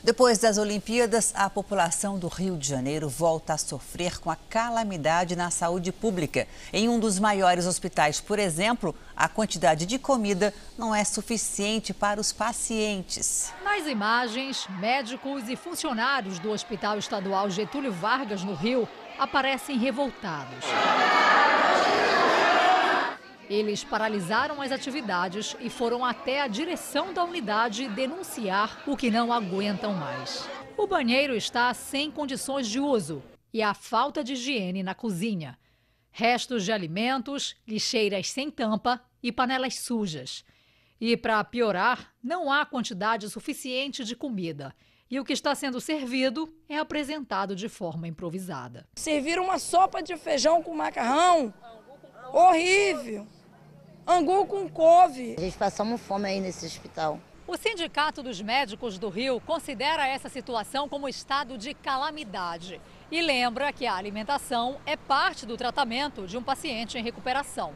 Depois das Olimpíadas, a população do Rio de Janeiro volta a sofrer com a calamidade na saúde pública. Em um dos maiores hospitais, por exemplo, a quantidade de comida não é suficiente para os pacientes. Nas imagens, médicos e funcionários do Hospital Estadual Getúlio Vargas, no Rio, aparecem revoltados. Eles paralisaram as atividades e foram até a direção da unidade denunciar o que não aguentam mais. O banheiro está sem condições de uso e há falta de higiene na cozinha. Restos de alimentos, lixeiras sem tampa e panelas sujas. E, para piorar, não há quantidade suficiente de comida. E o que está sendo servido é apresentado de forma improvisada. Serviram uma sopa de feijão com macarrão horrível. Angu com couve. A gente passamos fome aí nesse hospital. O Sindicato dos Médicos do Rio considera essa situação como estado de calamidade e lembra que a alimentação é parte do tratamento de um paciente em recuperação.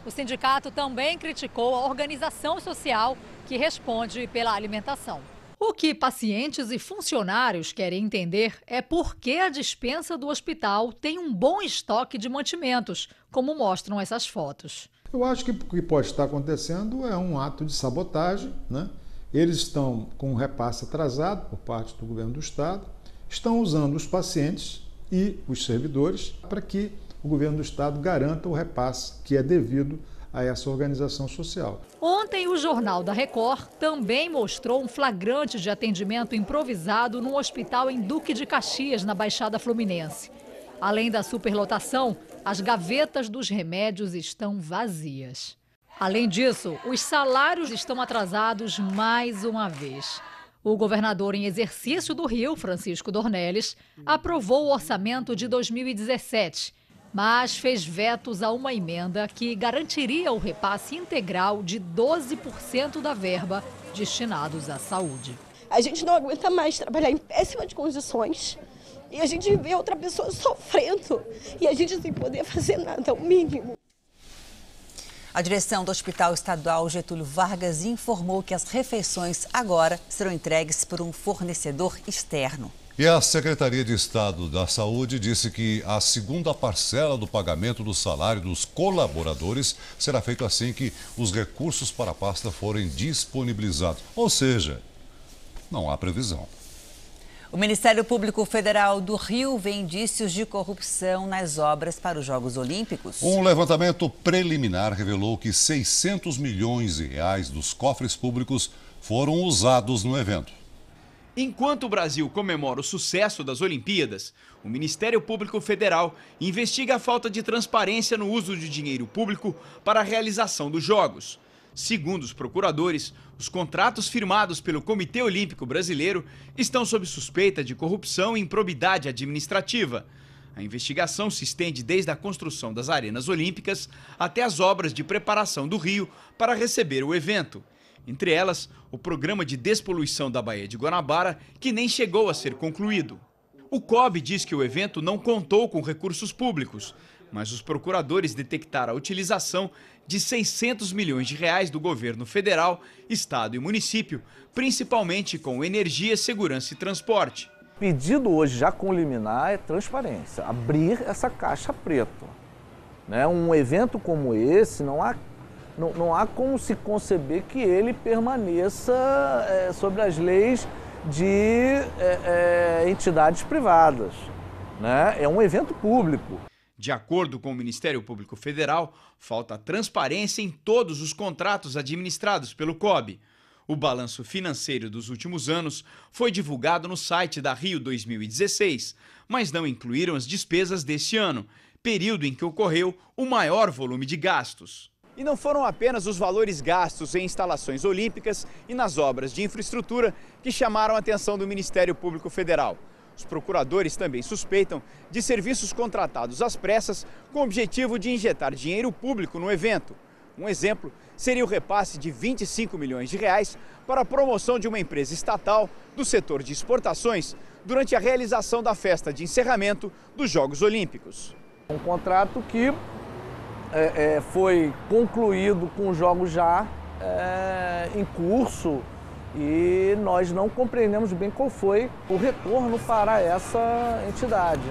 O sindicato também criticou a organização social que responde pela alimentação. O que pacientes e funcionários querem entender é por que a despensa do hospital tem um bom estoque de mantimentos, como mostram essas fotos. Eu acho que o que pode estar acontecendo é um ato de sabotagem, né? Eles estão com um repasse atrasado por parte do governo do estado, estão usando os pacientes e os servidores para que o governo do estado garanta o repasse que é devido a essa organização social. Ontem, o Jornal da Record também mostrou um flagrante de atendimento improvisado num hospital em Duque de Caxias, na Baixada Fluminense. Além da superlotação, as gavetas dos remédios estão vazias. Além disso, os salários estão atrasados mais uma vez. O governador em exercício do Rio, Francisco Dornelles, aprovou o orçamento de 2017, mas fez vetos a uma emenda que garantiria o repasse integral de 12% da verba destinados à saúde. A gente não aguenta mais trabalhar em péssimas condições e a gente vê outra pessoa sofrendo e a gente sem poder fazer nada, o mínimo. A direção do Hospital Estadual Getúlio Vargas informou que as refeições agora serão entregues por um fornecedor externo. E a Secretaria de Estado da Saúde disse que a segunda parcela do pagamento do salário dos colaboradores será feito assim que os recursos para a pasta forem disponibilizados. Ou seja, não há previsão. O Ministério Público Federal do Rio vê indícios de corrupção nas obras para os Jogos Olímpicos. Um levantamento preliminar revelou que 600 milhões de reais dos cofres públicos foram usados no evento. Enquanto o Brasil comemora o sucesso das Olimpíadas, o Ministério Público Federal investiga a falta de transparência no uso de dinheiro público para a realização dos Jogos. Segundo os procuradores, os contratos firmados pelo Comitê Olímpico Brasileiro estão sob suspeita de corrupção e improbidade administrativa. A investigação se estende desde a construção das arenas olímpicas até as obras de preparação do Rio para receber o evento. Entre elas, o programa de despoluição da Baía de Guanabara, que nem chegou a ser concluído. O COB diz que o evento não contou com recursos públicos, mas os procuradores detectaram a utilização de 600 milhões de reais do governo federal, estado e município, principalmente com energia, segurança e transporte. O pedido hoje, já com liminar, é transparência, abrir essa caixa preta. Um evento como esse, não há como se conceber que ele permaneça sobre as leis de entidades privadas. É um evento público. De acordo com o Ministério Público Federal, falta transparência em todos os contratos administrados pelo COB. O balanço financeiro dos últimos anos foi divulgado no site da Rio 2016, mas não incluíram as despesas deste ano, período em que ocorreu o maior volume de gastos. E não foram apenas os valores gastos em instalações olímpicas e nas obras de infraestrutura que chamaram a atenção do Ministério Público Federal. Os procuradores também suspeitam de serviços contratados às pressas com o objetivo de injetar dinheiro público no evento. Um exemplo seria o repasse de 25 milhões de reais para a promoção de uma empresa estatal do setor de exportações durante a realização da festa de encerramento dos Jogos Olímpicos. Um contrato que foi concluído com os jogos já em curso e nós não compreendemos bem qual foi o retorno para essa entidade.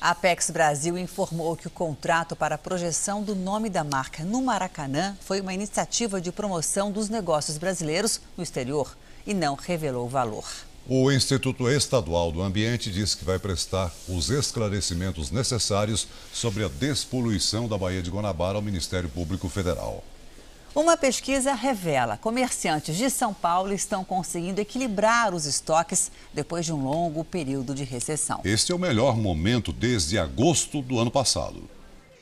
A Apex Brasil informou que o contrato para a projeção do nome da marca no Maracanã foi uma iniciativa de promoção dos negócios brasileiros no exterior e não revelou o valor. O Instituto Estadual do Ambiente diz que vai prestar os esclarecimentos necessários sobre a despoluição da Baía de Guanabara ao Ministério Público Federal. Uma pesquisa revela que comerciantes de São Paulo estão conseguindo equilibrar os estoques depois de um longo período de recessão. Este é o melhor momento desde agosto do ano passado.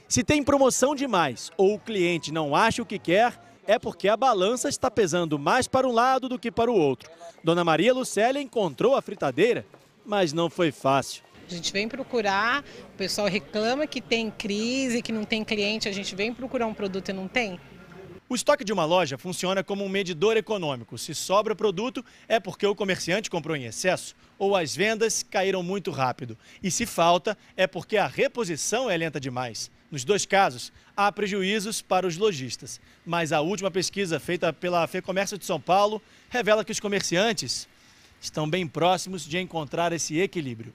Se tem promoção demais ou o cliente não acha o que quer, é porque a balança está pesando mais para um lado do que para o outro. Dona Maria Lucélia encontrou a fritadeira, mas não foi fácil. A gente vem procurar, o pessoal reclama que tem crise, que não tem cliente, a gente vem procurar um produto e não tem. O estoque de uma loja funciona como um medidor econômico. Se sobra produto, é porque o comerciante comprou em excesso ou as vendas caíram muito rápido. E se falta, é porque a reposição é lenta demais. Nos dois casos, há prejuízos para os lojistas. Mas a última pesquisa feita pela FEComércio de São Paulo revela que os comerciantes estão bem próximos de encontrar esse equilíbrio.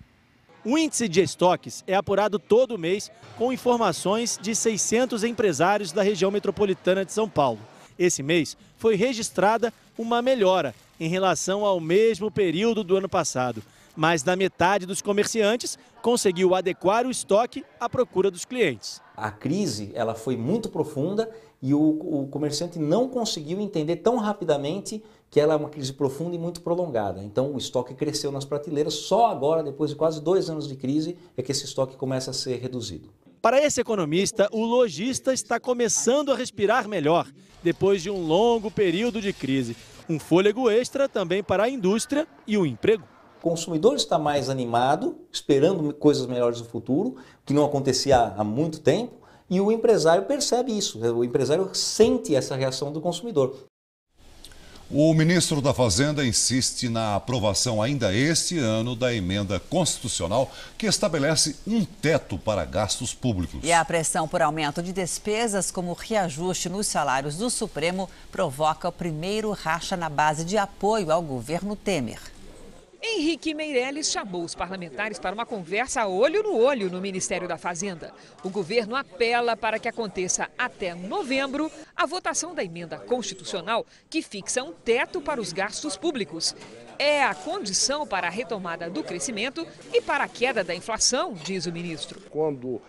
O índice de estoques é apurado todo mês com informações de 600 empresários da região metropolitana de São Paulo. Esse mês foi registrada uma melhora em relação ao mesmo período do ano passado. Mais da metade dos comerciantes conseguiu adequar o estoque à procura dos clientes. A crise ela foi muito profunda e o comerciante não conseguiu entender tão rapidamente que ela é uma crise profunda e muito prolongada. Então o estoque cresceu nas prateleiras, só agora, depois de quase 2 anos de crise, é que esse estoque começa a ser reduzido. Para esse economista, o lojista está começando a respirar melhor, depois de um longo período de crise. Um fôlego extra também para a indústria e o emprego. O consumidor está mais animado, esperando coisas melhores no futuro, que não acontecia há muito tempo, e o empresário percebe isso, o empresário sente essa reação do consumidor. O ministro da Fazenda insiste na aprovação ainda este ano da emenda constitucional que estabelece um teto para gastos públicos. E a pressão por aumento de despesas, como o reajuste nos salários do Supremo, provoca o primeiro racha na base de apoio ao governo Temer. Henrique Meirelles chamou os parlamentares para uma conversa olho no olho no Ministério da Fazenda. O governo apela para que aconteça até novembro a votação da emenda constitucional que fixa um teto para os gastos públicos. É a condição para a retomada do crescimento e para a queda da inflação, diz o ministro. Quando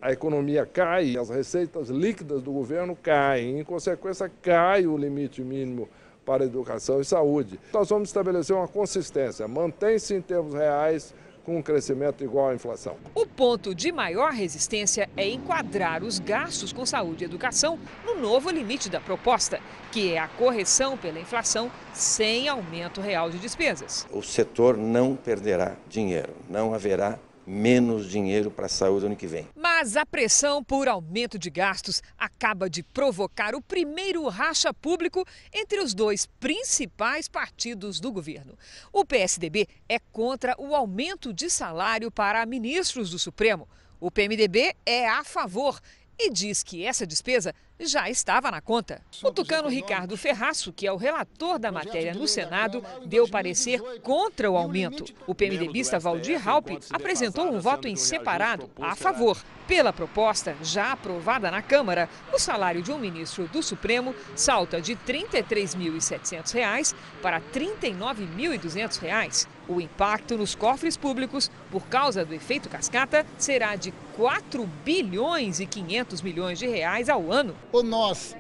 a economia cai, as receitas líquidas do governo caem, em consequência cai o limite mínimo para educação e saúde. Nós vamos estabelecer uma consistência, mantém-se em termos reais com um crescimento igual à inflação. O ponto de maior resistência é enquadrar os gastos com saúde e educação no novo limite da proposta, que é a correção pela inflação sem aumento real de despesas. O setor não perderá dinheiro, não haverá menos dinheiro para a saúde ano que vem. Mas a pressão por aumento de gastos acaba de provocar o primeiro racha público entre os dois principais partidos do governo. O PSDB é contra o aumento de salário para ministros do Supremo. O PMDB é a favor e diz que essa despesa já estava na conta. O tucano Ricardo Ferraço, que é o relator da matéria no Senado, deu parecer contra o aumento. O PMDBista Valdir Raupp apresentou um voto em separado a favor. Pela proposta, já aprovada na Câmara, o salário de um ministro do Supremo salta de R$ 33.700 para R$ 39.200. O impacto nos cofres públicos, por causa do efeito cascata, será de 4 bilhões e 500 milhões de reais ao ano. Ou nós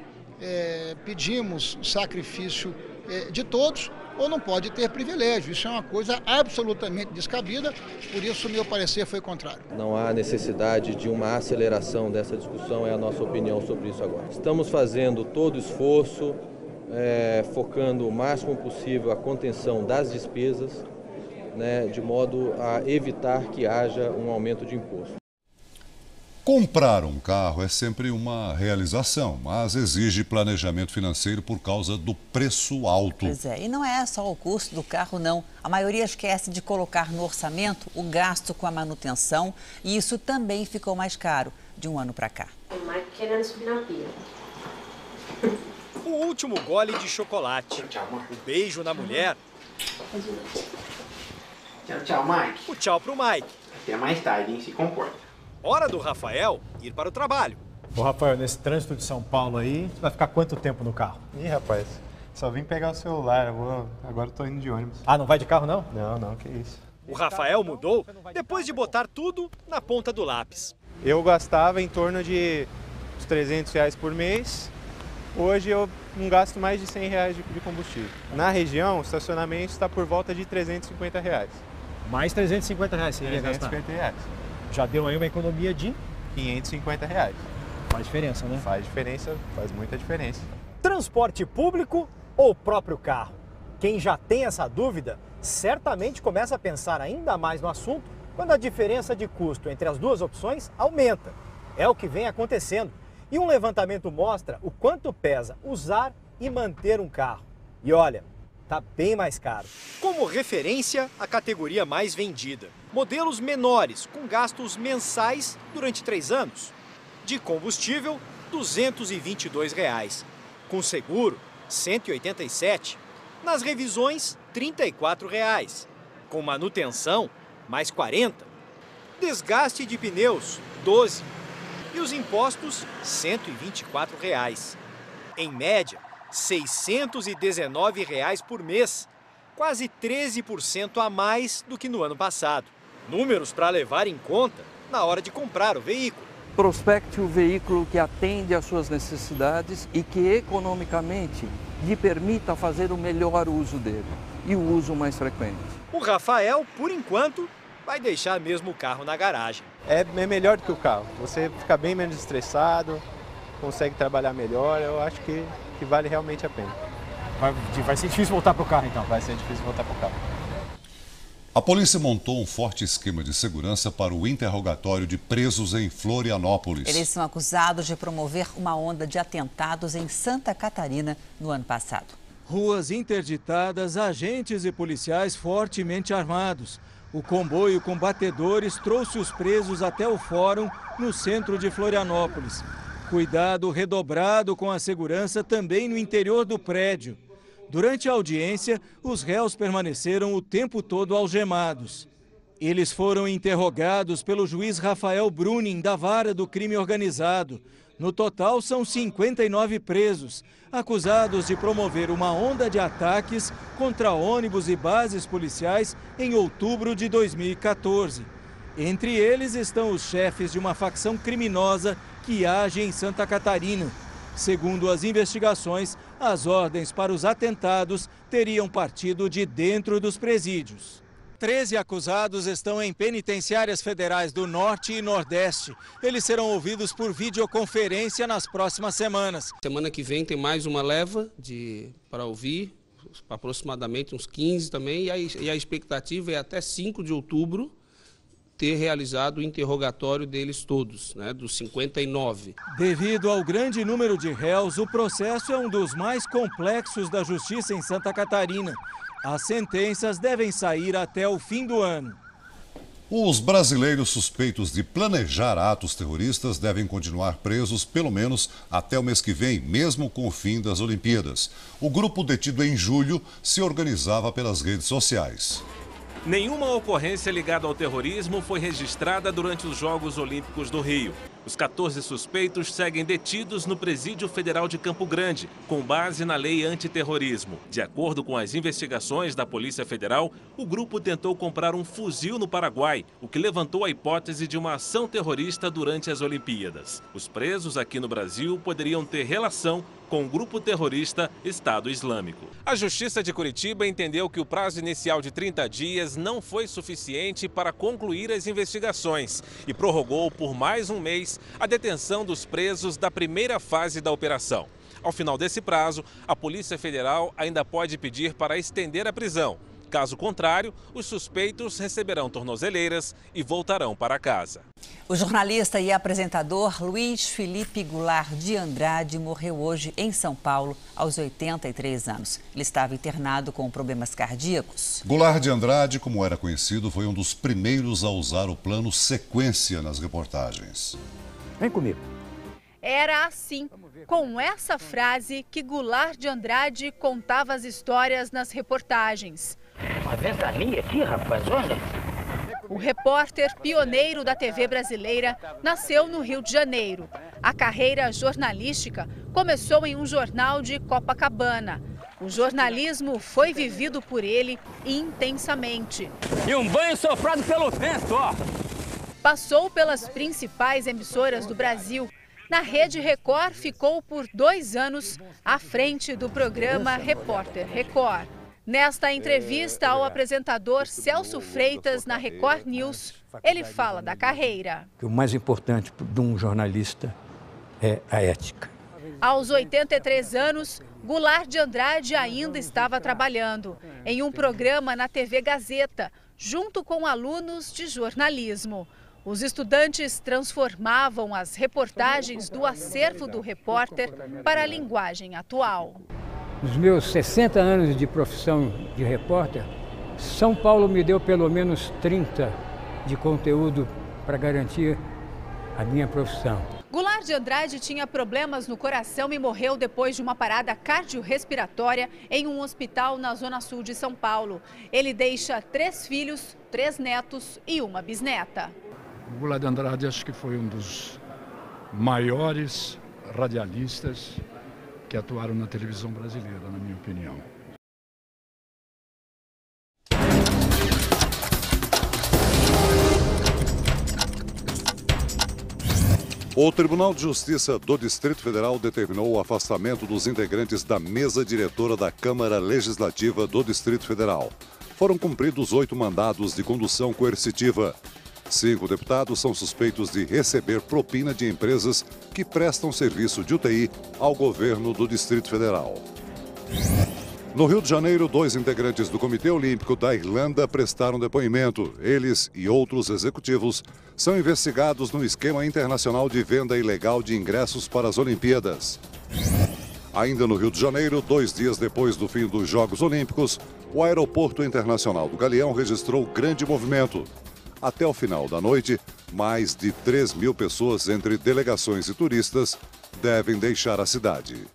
pedimos o sacrifício de todos, ou não pode ter privilégio. Isso é uma coisa absolutamente descabida, por isso o meu parecer foi contrário. Não há necessidade de uma aceleração dessa discussão, é a nossa opinião sobre isso agora. Estamos fazendo todo o esforço, focando o máximo possível a contenção das despesas, de modo a evitar que haja um aumento de imposto. Comprar um carro é sempre uma realização, mas exige planejamento financeiro por causa do preço alto. Pois é, e não é só o custo do carro, não. A maioria esquece de colocar no orçamento o gasto com a manutenção e isso também ficou mais caro de um ano para cá. O Mike querendo subir na pia. O último gole de chocolate, o beijo na mulher. Tchau, tchau, Mike. O tchau pro Mike. Até mais tarde, hein? Se comporta. Hora do Rafael ir para o trabalho. Ô, Rafael, nesse trânsito de São Paulo aí, você vai ficar quanto tempo no carro? Ih, rapaz, só vim pegar o celular, agora eu tô indo de ônibus. Ah, não vai de carro, não? Não, que isso. O Rafael mudou depois de botar tudo na ponta do lápis. Eu gastava em torno de uns R$300 por mês. Hoje eu não gasto mais de R$100 de combustível. Na região, o estacionamento está por volta de R$350. Mais R$350 você iria gastar? R$350. Já deu aí uma economia de R$550. Faz diferença, né? Faz diferença, faz muita diferença. Transporte público ou próprio carro? Quem já tem essa dúvida, certamente começa a pensar ainda mais no assunto quando a diferença de custo entre as duas opções aumenta. É o que vem acontecendo. E um levantamento mostra o quanto pesa usar e manter um carro. E olha, tá bem mais caro. Como referência, a categoria mais vendida. Modelos menores, com gastos mensais durante 3 anos. De combustível, R$ 222. Com seguro, R$ 187. Nas revisões, R$ 34. Com manutenção, mais R$ 40. Desgaste de pneus, R$ 12. E os impostos, R$ 124. Em média, R$ 619 por mês. Quase 13% a mais do que no ano passado. Números para levar em conta na hora de comprar o veículo. Prospecte o veículo que atende às suas necessidades e que economicamente lhe permita fazer o melhor uso dele e o uso mais frequente. O Rafael, por enquanto, vai deixar mesmo o carro na garagem. É melhor do que o carro. Você fica bem menos estressado, consegue trabalhar melhor. Eu acho que vale realmente a pena. Vai ser difícil voltar para o carro, então? Vai ser difícil voltar para o carro. A polícia montou um forte esquema de segurança para o interrogatório de presos em Florianópolis. Eles são acusados de promover uma onda de atentados em Santa Catarina no ano passado. Ruas interditadas, agentes e policiais fortemente armados. O comboio com batedores trouxe os presos até o fórum no centro de Florianópolis. Cuidado redobrado com a segurança também no interior do prédio. Durante a audiência, os réus permaneceram o tempo todo algemados. Eles foram interrogados pelo juiz Rafael Bruning, da Vara do Crime Organizado. No total, são 59 presos, acusados de promover uma onda de ataques contra ônibus e bases policiais em outubro de 2014. Entre eles estão os chefes de uma facção criminosa que age em Santa Catarina. Segundo as investigações, as ordens para os atentados teriam partido de dentro dos presídios. 13 acusados estão em penitenciárias federais do Norte e Nordeste. Eles serão ouvidos por videoconferência nas próximas semanas. Semana que vem tem mais uma leva para ouvir, aproximadamente uns 15 também, e a expectativa é até 5 de outubro ter realizado o interrogatório deles todos, dos 59. Devido ao grande número de réus, o processo é um dos mais complexos da Justiça em Santa Catarina. As sentenças devem sair até o fim do ano. Os brasileiros suspeitos de planejar atos terroristas devem continuar presos pelo menos até o mês que vem, mesmo com o fim das Olimpíadas. O grupo detido em julho se organizava pelas redes sociais. Nenhuma ocorrência ligada ao terrorismo foi registrada durante os Jogos Olímpicos do Rio. Os 14 suspeitos seguem detidos no Presídio Federal de Campo Grande, com base na lei antiterrorismo. De acordo com as investigações da Polícia Federal, o grupo tentou comprar um fuzil no Paraguai, o que levantou a hipótese de uma ação terrorista durante as Olimpíadas. Os presos aqui no Brasil poderiam ter relação com o grupo terrorista Estado Islâmico. A Justiça de Curitiba entendeu que o prazo inicial de 30 dias não foi suficiente para concluir as investigações e prorrogou por mais um mês a detenção dos presos da primeira fase da operação. Ao final desse prazo, a Polícia Federal ainda pode pedir para estender a prisão. Caso contrário, os suspeitos receberão tornozeleiras e voltarão para casa. O jornalista e apresentador Luiz Felipe Goulart de Andrade morreu hoje em São Paulo, aos 83 anos. Ele estava internado com problemas cardíacos. Goulart de Andrade, como era conhecido, foi um dos primeiros a usar o plano sequência nas reportagens. Vem comigo. Era assim, com essa frase, que Goulart de Andrade contava as histórias nas reportagens. Uma ventania aqui, rapaz, olha. O repórter pioneiro da TV brasileira nasceu no Rio de Janeiro. A carreira jornalística começou em um jornal de Copacabana. O jornalismo foi vivido por ele intensamente. E um banho sofrado pelo vento, ó. Passou pelas principais emissoras do Brasil. Na Rede Record, ficou por 2 anos à frente do programa Repórter Record. Nesta entrevista ao apresentador Celso Freitas na Record News, ele fala da carreira. O mais importante de um jornalista é a ética. Aos 83 anos, Goulart de Andrade ainda estava trabalhando em um programa na TV Gazeta, junto com alunos de jornalismo. Os estudantes transformavam as reportagens do acervo do repórter para a linguagem atual. Nos meus 60 anos de profissão de repórter, São Paulo me deu pelo menos 30 de conteúdo para garantir a minha profissão. Goulart de Andrade tinha problemas no coração e morreu depois de uma parada cardiorrespiratória em um hospital na zona sul de São Paulo. Ele deixa 3 filhos, 3 netos e uma bisneta. O Goulart de Andrade acho que foi um dos maiores radialistas que atuaram na televisão brasileira, na minha opinião. O Tribunal de Justiça do Distrito Federal determinou o afastamento dos integrantes da mesa diretora da Câmara Legislativa do Distrito Federal. Foram cumpridos 8 mandados de condução coercitiva. 5 deputados são suspeitos de receber propina de empresas que prestam serviço de UTI ao governo do Distrito Federal. No Rio de Janeiro, 2 integrantes do Comitê Olímpico da Irlanda prestaram depoimento. Eles e outros executivos são investigados no esquema internacional de venda ilegal de ingressos para as Olimpíadas. Ainda no Rio de Janeiro, 2 dias depois do fim dos Jogos Olímpicos, o Aeroporto Internacional do Galeão registrou grande movimento. Até o final da noite, mais de 3.000 pessoas, entre delegações e turistas, devem deixar a cidade.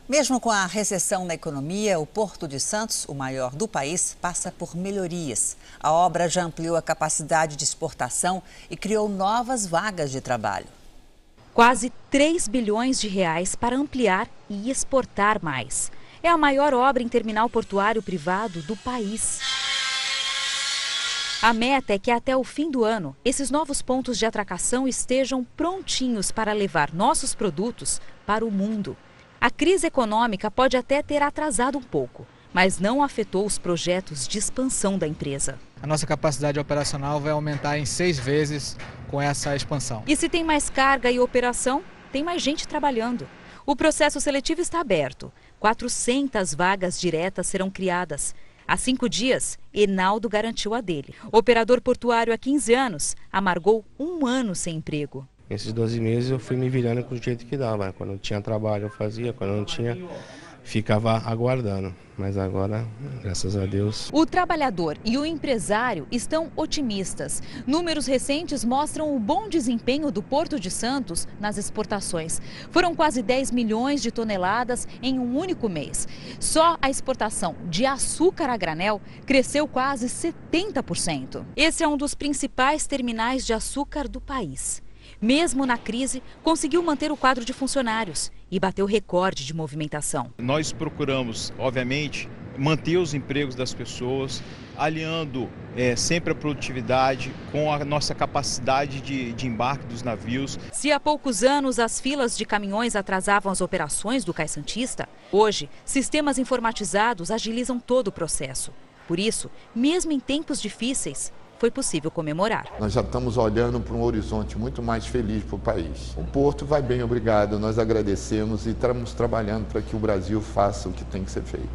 Mesmo com a recessão na economia, o Porto de Santos, o maior do país, passa por melhorias. A obra já ampliou a capacidade de exportação e criou novas vagas de trabalho. Quase 3 bilhões de reais para ampliar e exportar mais. É a maior obra em terminal portuário privado do país. A meta é que até o fim do ano, esses novos pontos de atracação estejam prontinhos para levar nossos produtos para o mundo. A crise econômica pode até ter atrasado um pouco, mas não afetou os projetos de expansão da empresa. A nossa capacidade operacional vai aumentar em 6 vezes com essa expansão. E se tem mais carga e operação, tem mais gente trabalhando. O processo seletivo está aberto. 400 vagas diretas serão criadas. Há 5 dias, Enaldo garantiu a dele. Operador portuário há 15 anos, amargou 1 ano sem emprego. Nesses 12 meses eu fui me virando com o jeito que dava. Quando tinha trabalho eu fazia, quando não tinha, ficava aguardando. Mas agora, graças a Deus... O trabalhador e o empresário estão otimistas. Números recentes mostram o bom desempenho do Porto de Santos nas exportações. Foram quase 10 milhões de toneladas em um único mês. Só a exportação de açúcar a granel cresceu quase 70%. Esse é um dos principais terminais de açúcar do país. Mesmo na crise, conseguiu manter o quadro de funcionários e bateu recorde de movimentação. Nós procuramos, obviamente, manter os empregos das pessoas, alinhando sempre a produtividade com a nossa capacidade de embarque dos navios. Se há poucos anos as filas de caminhões atrasavam as operações do Cais Santista, hoje, sistemas informatizados agilizam todo o processo. Por isso, mesmo em tempos difíceis, foi possível comemorar. Nós já estamos olhando para um horizonte muito mais feliz para o país. O Porto vai bem, obrigado. Nós agradecemos e estamos trabalhando para que o Brasil faça o que tem que ser feito.